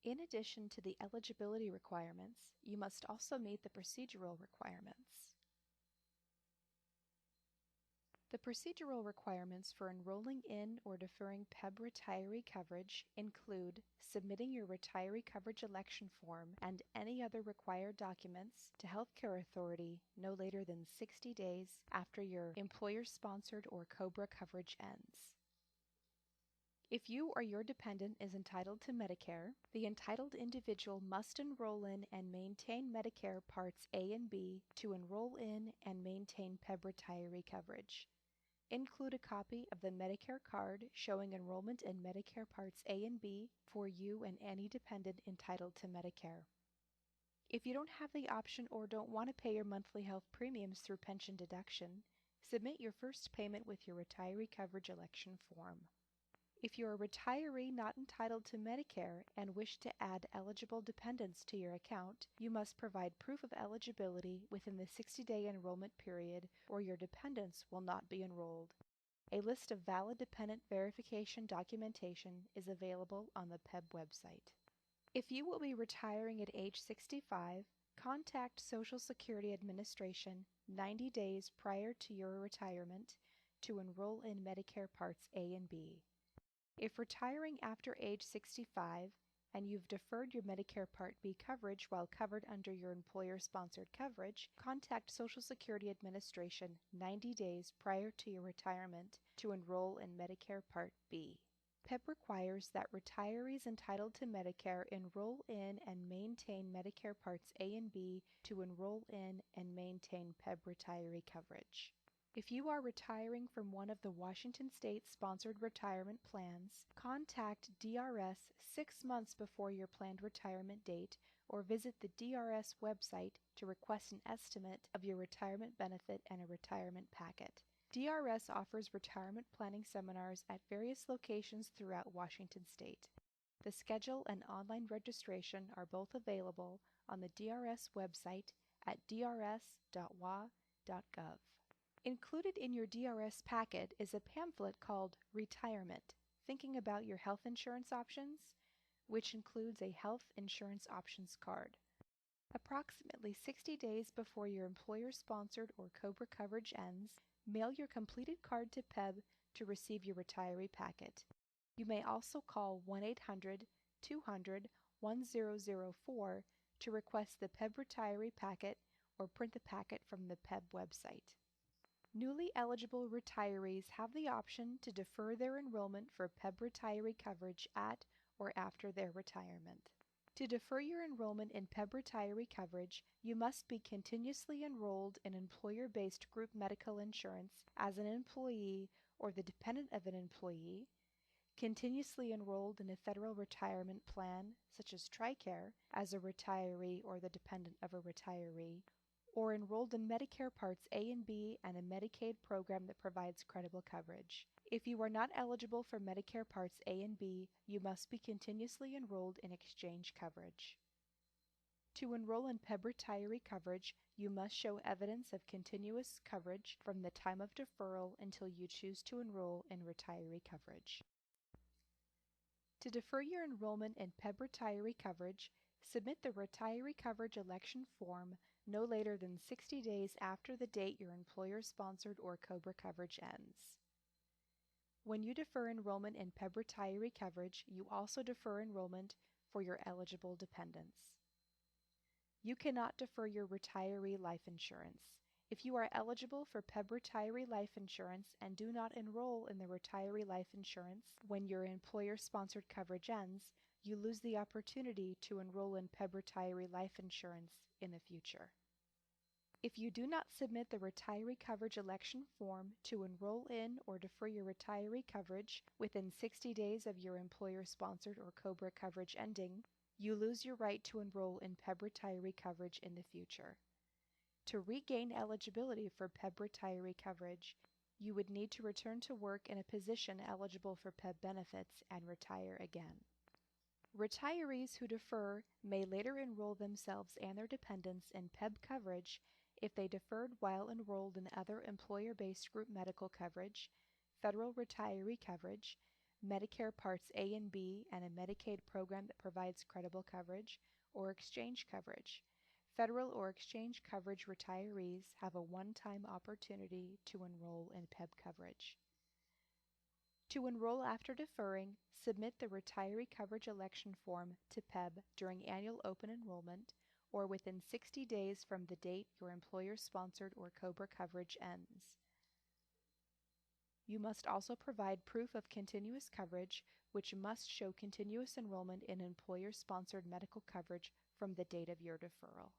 In addition to the eligibility requirements, you must also meet the procedural requirements. The procedural requirements for enrolling in or deferring PEB retiree coverage include submitting your retiree coverage election form and any other required documents to Healthcare Authority no later than 60 days after your employer-sponsored or COBRA coverage ends. If you or your dependent is entitled to Medicare, the entitled individual must enroll in and maintain Medicare Parts A and B to enroll in and maintain PEB retiree coverage. Include a copy of the Medicare card showing enrollment in Medicare Parts A and B for you and any dependent entitled to Medicare. If you don't have the option or don't want to pay your monthly health premiums through pension deduction, submit your first payment with your retiree coverage election form. If you're a retiree not entitled to Medicare and wish to add eligible dependents to your account, you must provide proof of eligibility within the 60-day enrollment period or your dependents will not be enrolled. A list of valid dependent verification documentation is available on the PEB website. If you will be retiring at age 65, contact Social Security Administration 90 days prior to your retirement to enroll in Medicare Parts A and B. If retiring after age 65 and you've deferred your Medicare Part B coverage while covered under your employer-sponsored coverage, contact Social Security Administration 90 days prior to your retirement to enroll in Medicare Part B. PEB requires that retirees entitled to Medicare enroll in and maintain Medicare Parts A and B to enroll in and maintain PEB retiree coverage. If you are retiring from one of the Washington State-sponsored retirement plans, contact DRS 6 months before your planned retirement date or visit the DRS website to request an estimate of your retirement benefit and a retirement packet. DRS offers retirement planning seminars at various locations throughout Washington State. The schedule and online registration are both available on the DRS website at drs.wa.gov. Included in your DRS packet is a pamphlet called Retirement, Thinking About Your Health Insurance Options, which includes a health insurance options card. Approximately 60 days before your employer-sponsored or COBRA coverage ends, mail your completed card to PEB to receive your retiree packet. You may also call 1-800-200-1004 to request the PEB retiree packet or print the packet from the PEB website. Newly eligible retirees have the option to defer their enrollment for PEB retiree coverage at or after their retirement. To defer your enrollment in PEB retiree coverage, you must be continuously enrolled in employer-based group medical insurance as an employee or the dependent of an employee, continuously enrolled in a federal retirement plan such as TRICARE as a retiree or the dependent of a retiree, or enrolled in Medicare Parts A and B and a Medicaid program that provides credible coverage. If you are not eligible for Medicare Parts A and B, you must be continuously enrolled in exchange coverage. To enroll in PEB retiree coverage, you must show evidence of continuous coverage from the time of deferral until you choose to enroll in retiree coverage. To defer your enrollment in PEB retiree coverage, submit the retiree coverage election form no later than 60 days after the date your employer-sponsored or COBRA coverage ends. When you defer enrollment in PEB retiree coverage, you also defer enrollment for your eligible dependents. You cannot defer your retiree life insurance. If you are eligible for PEB retiree life insurance and do not enroll in the retiree life insurance when your employer-sponsored coverage ends, you lose the opportunity to enroll in PEB retiree life insurance in the future. If you do not submit the retiree coverage election form to enroll in or defer your retiree coverage within 60 days of your employer-sponsored or COBRA coverage ending, you lose your right to enroll in PEB retiree coverage in the future. To regain eligibility for PEB retiree coverage, you would need to return to work in a position eligible for PEB benefits and retire again. Retirees who defer may later enroll themselves and their dependents in PEB coverage if they deferred while enrolled in other employer-based group medical coverage, federal retiree coverage, Medicare Parts A and B and a Medicaid program that provides credible coverage, or exchange coverage. Federal or exchange coverage retirees have a one-time opportunity to enroll in PEB coverage. To enroll after deferring, submit the retiree coverage election form to PEB during annual open enrollment or within 60 days from the date your employer-sponsored or COBRA coverage ends. You must also provide proof of continuous coverage, which must show continuous enrollment in employer-sponsored medical coverage from the date of your deferral.